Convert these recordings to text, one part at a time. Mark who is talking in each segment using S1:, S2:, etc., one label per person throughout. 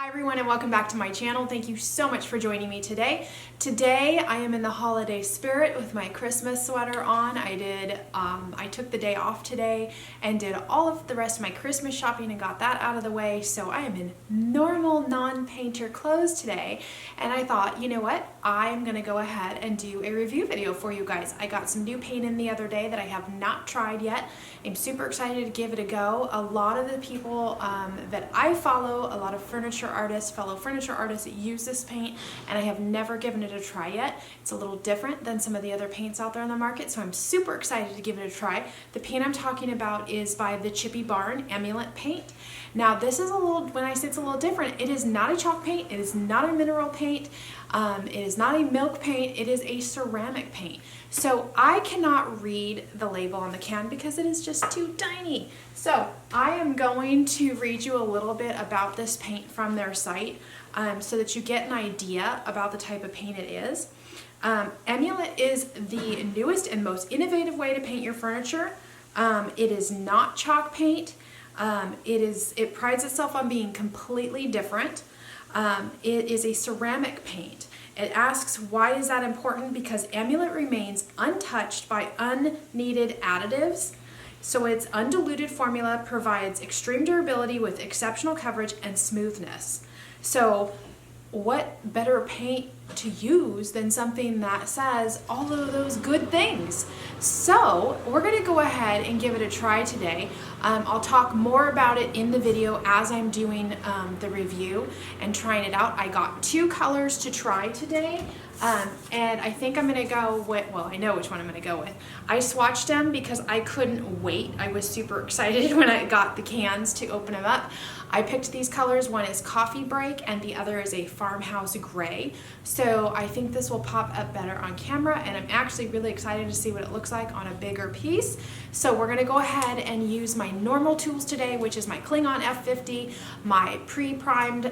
S1: Hi everyone and welcome back to my channel. Thank you so much for joining me today. Today I am in the holiday spirit with my Christmas sweater on. I took the day off today and did all of the rest of my Christmas shopping and got that out of the way. So I am in normal non-painter clothes today. And I thought, you know what? I'm gonna go ahead and do a review video for you guys. I got some new paint in the other day that I have not tried yet. I'm super excited to give it a go. A lot of the people that I follow, a lot of fellow furniture artists that use this paint, and I have never given it a try yet. It's a little different than some of the other paints out there on the market, so I'm super excited to give it a try. The paint I'm talking about is by the Chippy Barn Amulent Paint. Now this is when I say it's a little different, it is not a chalk paint, it is not a mineral paint, it is not a milk paint, it is a ceramic paint. So I cannot read the label on the can because it is just too tiny. So I am going to read you a little bit about this paint from their site so that you get an idea about the type of paint it is. Amulent is the newest and most innovative way to paint your furniture. It is not chalk paint. It prides itself on being completely different. It is a ceramic paint. It asks, why is that important? Because Amulent remains untouched by unneeded additives. So its undiluted formula provides extreme durability with exceptional coverage and smoothness. So what better paint to use than something that says all of those good things? So we're going to go ahead and give it a try today. I'll talk more about it in the video as I'm doing the review and trying it out. I got two colors to try today. And I think I'm going to go with, well, I know which one I'm going to go with. I swatched them because I couldn't wait. I was super excited when I got the cans to open them up. I picked these colors. One is Coffee Break and the other is a Farmhouse Gray. So I think this will pop up better on camera, and I'm actually really excited to see what it looks like on a bigger piece. So we're going to go ahead and use my normal tools today, which is my On F50, my pre-primed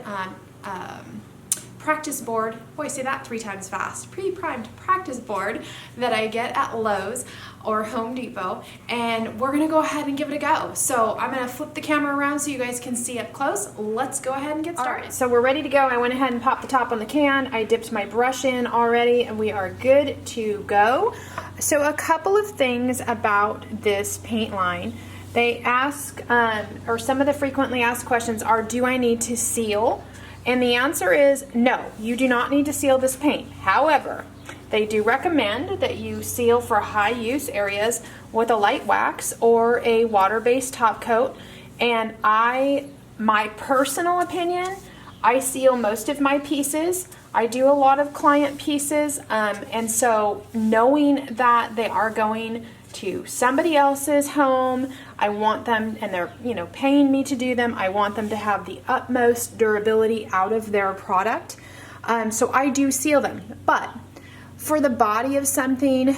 S1: practice board, boy, I say that 3 times fast, pre-primed practice board that I get at Lowe's or Home Depot, and we're gonna go ahead and give it a go. So I'm gonna flip the camera around so you guys can see up close. Let's go ahead and get started. All right, so we're ready to go. I went ahead and popped the top on the can. I dipped my brush in already, and we are good to go. So a couple of things about this paint line. They ask, or some of the frequently asked questions are, do I need to seal? And the answer is no, you do not need to seal this paint. However, they do recommend that you seal for high use areas with a light wax or a water-based top coat. And my personal opinion, I seal most of my pieces. I do a lot of client pieces, and so knowing that they are going to somebody else's home, I want them, and they're paying me to do them, I want them to have the utmost durability out of their product. So I do seal them. But for the body of something,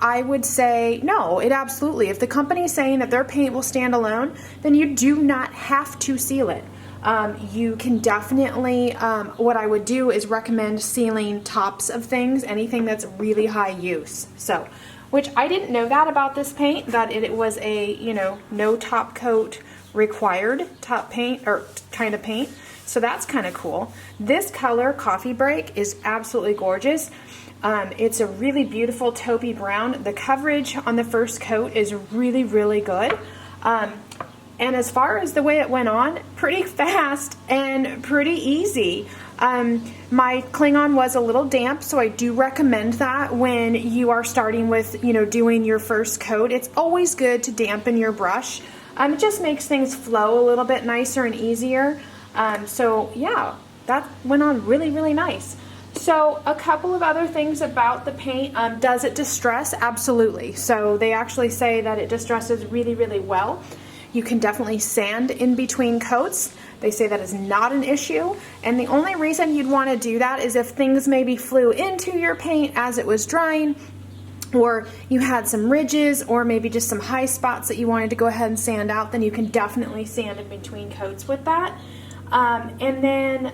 S1: I would say no, it absolutely, if the company is saying that their paint will stand alone, then you do not have to seal it. You can definitely, what I would do is recommend sealing tops of things, anything that's really high use. So, which I didn't know that about this paint, that it was a, no top coat required top paint or kind of paint. So that's kind of cool. This color, Coffee Break, is absolutely gorgeous. It's a really beautiful taupey brown. The coverage on the first coat is really, really good. And as far as the way it went on, pretty fast and pretty easy. My Klingon was a little damp, so I do recommend that when you are starting with, doing your first coat. It's always good to dampen your brush. It just makes things flow a little bit nicer and easier. So yeah, that went on really, really nice. So a couple of other things about the paint. Does it distress? Absolutely. So they actually say that it distresses really, really well. You can definitely sand in between coats. They say that is not an issue. And the only reason you'd want to do that is if things maybe flew into your paint as it was drying, or you had some ridges, or maybe just some high spots that you wanted to go ahead and sand out, then you can definitely sand in between coats with that. And then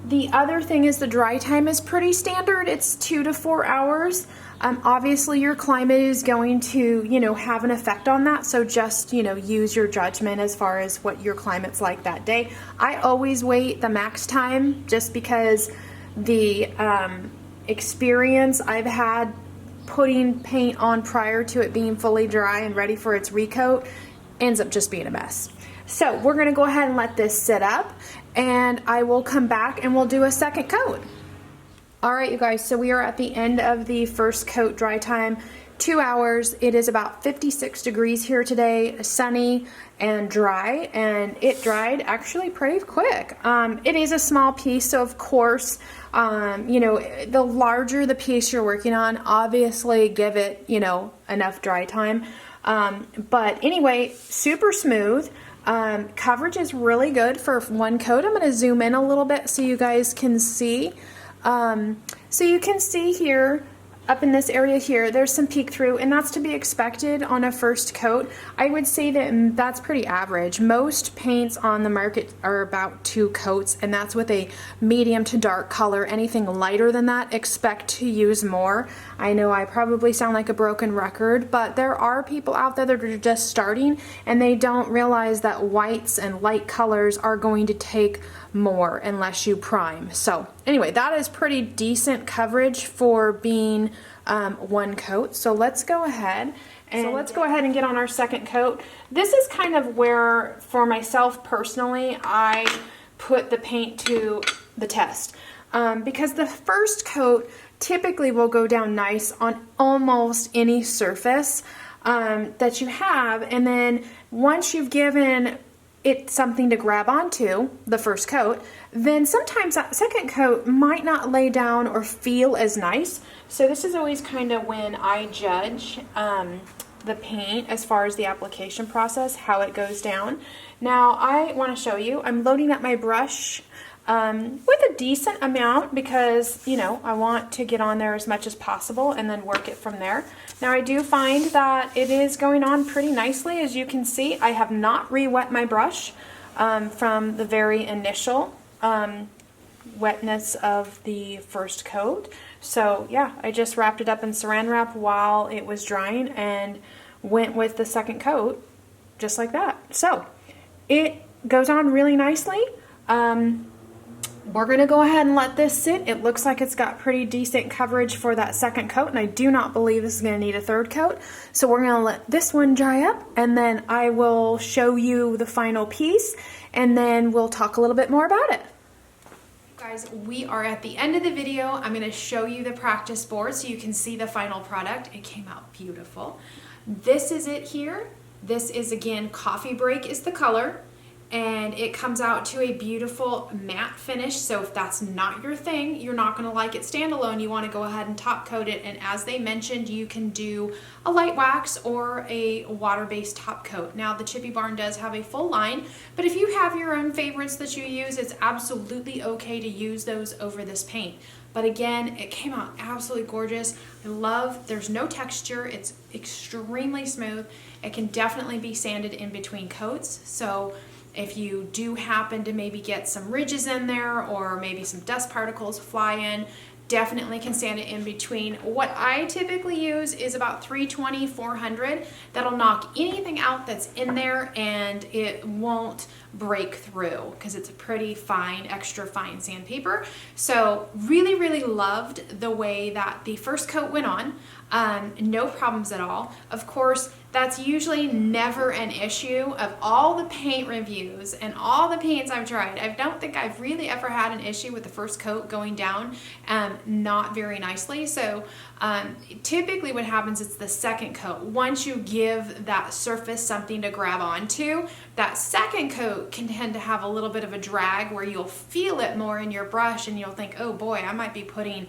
S1: the other thing is the dry time is pretty standard. It's 2 to 4 hours. Obviously your climate is going to, have an effect on that. So just, use your judgment as far as what your climate's like that day. I always wait the max time just because the experience I've had putting paint on prior to it being fully dry and ready for its recoat ends up just being a mess. So we're gonna go ahead and let this sit up, and I will come back and we'll do a second coat. All right, you guys, so we are at the end of the first coat dry time, 2 hours. It is about 56 degrees here today, sunny and dry, and it dried actually pretty quick. It is a small piece, so of course, the larger the piece you're working on, obviously give it, enough dry time. But anyway, super smooth. Coverage is really good for one coat. I'm going to zoom in a little bit so you guys can see. So you can see here, up in this area here, there's some peek through, and that's to be expected on a first coat. I would say that that's pretty average. Most paints on the market are about 2 coats, and that's with a medium to dark color. Anything lighter than that, expect to use more. I know I probably sound like a broken record, but there are people out there that are just starting and they don't realize that whites and light colors are going to take more unless you prime. So anyway, that is pretty decent coverage for being one coat. So let's go ahead and get on our second coat. This is kind of where, for myself personally, I put the paint to the test, because the first coat typically will go down nice on almost any surface that you have, and then once you've given it something to grab onto, the first coat, then sometimes that second coat might not lay down or feel as nice. So this is always kind of when I judge the paint as far as the application process, how it goes down. Now I want to show you, I'm loading up my brush with a decent amount because, I want to get on there as much as possible and then work it from there. Now I do find that it is going on pretty nicely. As you can see, I have not re-wet my brush from the very initial wetness of the first coat. So yeah, I just wrapped it up in saran wrap while it was drying and went with the second coat just like that. So it goes on really nicely. We're going to go ahead and let this sit. It looks like it's got pretty decent coverage for that second coat, and I do not believe this is going to need a third coat. So we're going to let this one dry up, and then I will show you the final piece, and then we'll talk a little bit more about it. Guys, we are at the end of the video. I'm going to show you the practice board so you can see the final product. It came out beautiful. This is it here. This is, again, Coffee Break is the color. And it comes out to a beautiful matte finish. So if that's not your thing, you're not going to like it standalone, you want to go ahead and top coat it. And as they mentioned, you can do a light wax or a water-based top coat. Now the Chippy Barn does have a full line, but if you have your own favorites that you use, it's absolutely okay to use those over this paint. But again, it came out absolutely gorgeous. There's no texture. It's extremely smooth. It can definitely be sanded in between coats. So if you do happen to maybe get some ridges in there or maybe some dust particles fly in, definitely can sand it in between. What I typically use is about 320, 400. That'll knock anything out that's in there and it won't break through because it's a pretty fine, extra fine sandpaper. So really, really loved the way that the first coat went on. No problems at all. Of course, that's usually never an issue. Of all the paint reviews and all the paints I've tried, I don't think I've really ever had an issue with the first coat going down not very nicely. So typically what happens is the second coat. Once you give that surface something to grab onto, that second coat can tend to have a little bit of a drag where you'll feel it more in your brush and you'll think, oh boy, I might be putting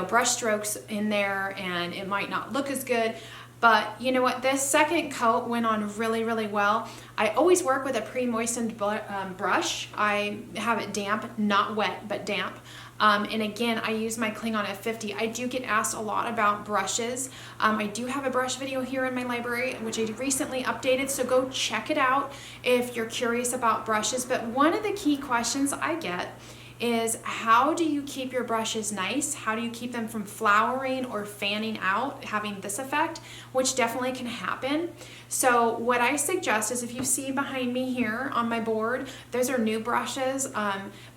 S1: brush strokes in there and it might not look as good. But you know what, this second coat went on really, really well. I always work with a pre-moistened brush. I have it damp, not wet, but damp. And again, I use my On F50. I do get asked a lot about brushes. I do have a brush video here in my library, which I recently updated, so go check it out if you're curious about brushes. But one of the key questions I get is how do you keep your brushes nice? How do you keep them from flowering or fanning out, having this effect, which definitely can happen. So what I suggest is, if you see behind me here on my board, those are new brushes,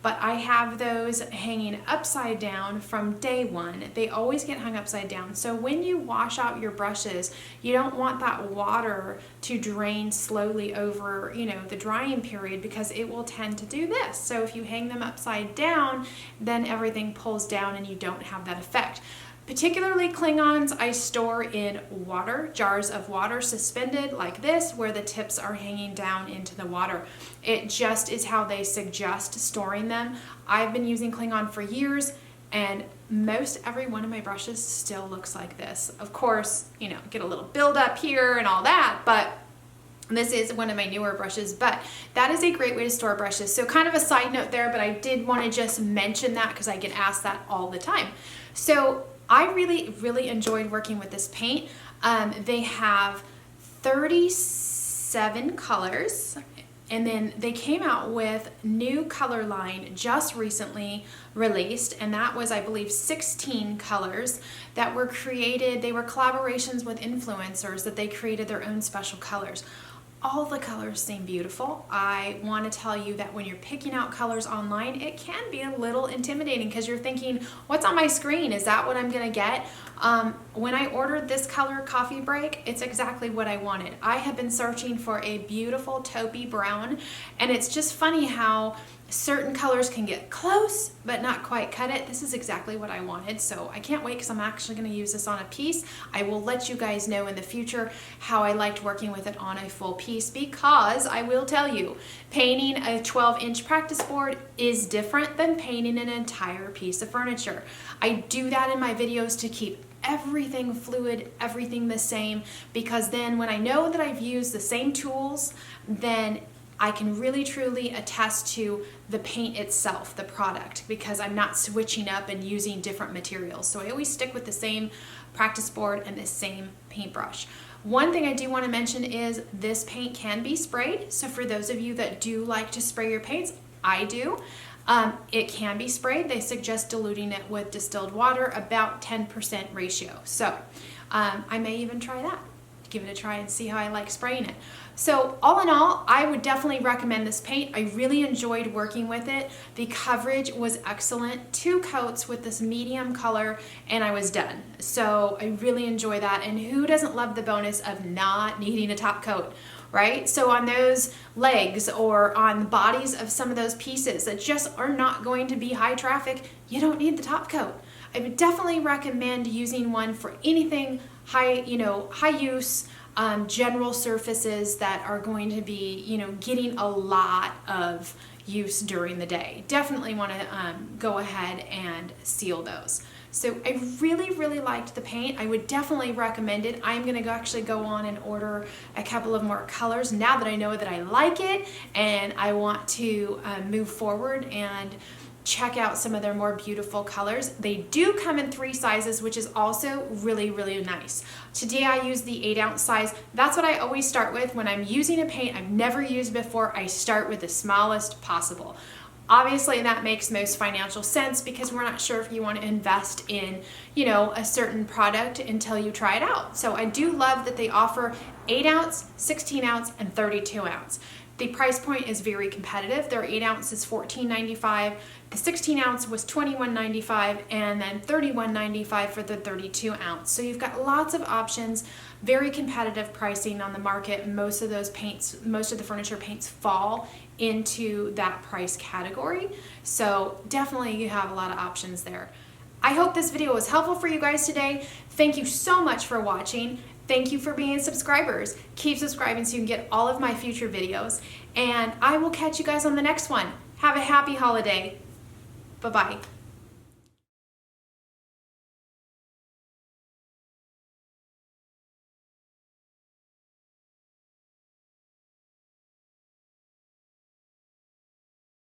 S1: but I have those hanging upside down from day one. They always get hung upside down. So when you wash out your brushes, you don't want that water to drain slowly over, the drying period, because it will tend to do this. So if you hang them upside down, then everything pulls down and you don't have that effect. Particularly Klingons, I store in water, jars of water suspended like this, where the tips are hanging down into the water. It just is how they suggest storing them. I've been using Klingon for years, and most every one of my brushes still looks like this. Of course, get a little buildup here and all that, but this is one of my newer brushes, but that is a great way to store brushes. So kind of a side note there, but I did want to just mention that because I get asked that all the time. So I really enjoyed working with this paint. They have 37 colors, and then they came out with new color line just recently released, and that was, I believe, 16 colors that were created. They were collaborations with influencers that they created their own special colors. All the colors seem beautiful. I want to tell you that when you're picking out colors online, it can be a little intimidating because you're thinking, what's on my screen? Is that what I'm gonna get? When I ordered this color Coffee Break, it's exactly what I wanted. I have been searching for a beautiful taupey brown, and it's just funny how certain colors can get close but not quite cut it. This is exactly what I wanted, so I can't wait because I'm actually going to use this on a piece. I will let you guys know in the future how I liked working with it on a full piece, because I will tell you, painting a 12-inch practice board is different than painting an entire piece of furniture. I do that in my videos to keep everything fluid, everything the same, because then when I know that I've used the same tools, then I can really truly attest to the paint itself, the product, because I'm not switching up and using different materials. So I always stick with the same practice board and the same paintbrush. One thing I do want to mention is this paint can be sprayed. So for those of you that do like to spray your paints, I do. It can be sprayed. They suggest diluting it with distilled water, about 10% ratio. So I may even try that. Give it a try and see how I like spraying it. So all in all, I would definitely recommend this paint. I really enjoyed working with it. The coverage was excellent. 2 coats with this medium color and I was done. So I really enjoy that. And who doesn't love the bonus of not needing a top coat, right? So on those legs or on the bodies of some of those pieces that just are not going to be high traffic, you don't need the top coat. I would definitely recommend using one for anything high use, general surfaces that are going to be, getting a lot of use during the day. Definitely want to go ahead and seal those. So I really liked the paint. I would definitely recommend it. I'm going to actually go on and order a couple of more colors now that I know that I like it and I want to move forward and check out some of their more beautiful colors. They do come in 3 sizes, which is also really nice. Today I use the 8-ounce size. That's what I always start with when I'm using a paint I've never used before. I start with the smallest possible. Obviously that makes most financial sense because we're not sure if you want to invest in, a certain product until you try it out. So I do love that they offer 8-ounce, 16-ounce, and 32-ounce. The price point is very competitive. Their 8-ounce is $14.95. The 16-ounce was $21.95, and then $31.95 for the 32-ounce. So you've got lots of options, very competitive pricing on the market. Most of the furniture paints fall into that price category. So definitely you have a lot of options there. I hope this video was helpful for you guys today. Thank you so much for watching. Thank you for being subscribers. Keep subscribing so you can get all of my future videos. And I will catch you guys on the next one. Have a happy holiday. Bye-bye.